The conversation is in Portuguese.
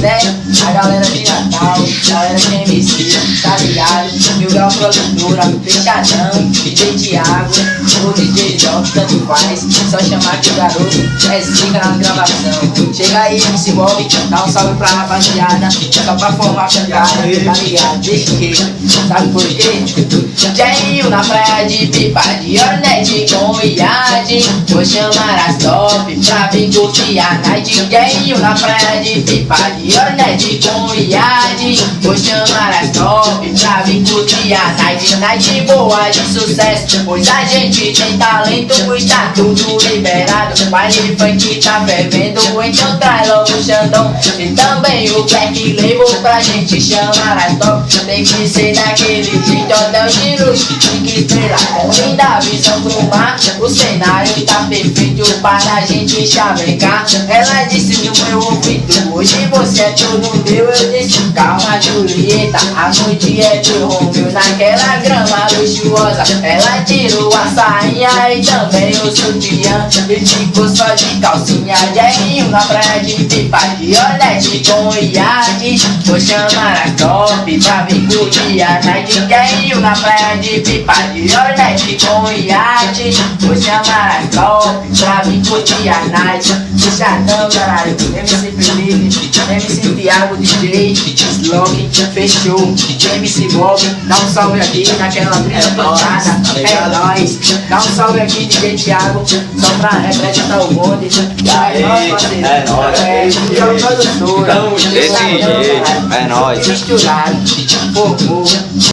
ideia, a galera de Natal, galera de MC, tá ligado? Mil Grau produtora, fechadão, DJ Thiago, o DJ João, tanto faz, só chamar que o garoto é zica na gravação. Chega aí, MC Bob, dá um salve pra rapaziada, só pra formar pancada, tá ligado? Deixa que, sabe por quê? Jainho na praia de pipa, de Ornette com iade, vou chamar as top pra vir curtir a night. Jainho na praia de pipa, de Ornette com iade, vou chamar as top pra vir curtir a night. Night boa de sucesso, pois a gente tem talento, está tudo liberado. Baile de funk tá fervendo, então traz logo o Xandão e também o Black Label pra gente chamar as top. Tem que ser daquele jeito, hotel de luxo, 5 estrelas com linda visão pro mar. O cenário tá perfeito para a gente chavecar. Ela disse no meu ouvido, hoje você é todo meu. Eu disse, calma Julieta, a noite é do Romeu. Naquela grama luxuosa, ela tirou a sainha e também o sutiã, e ficou só de calcinha. Jainho na praia de pipa, de Ornette com iade, vou chamar a top pra vir curtir a night. Jainho na praia de pipa, de Ornette com iade, vou chamar a top pra vir curtir a night. Fechadão, caralho, MC Felipe, MC Thiago, DJ Slog, fechou. MC Bob, dá um salve aqui naquela brisa tocada, é nóis. Dá um salve aqui, DJ Thiago, só pra representar o bonde. É nóis. Produtora, Desse jeito, é nóis. misturado, fofo.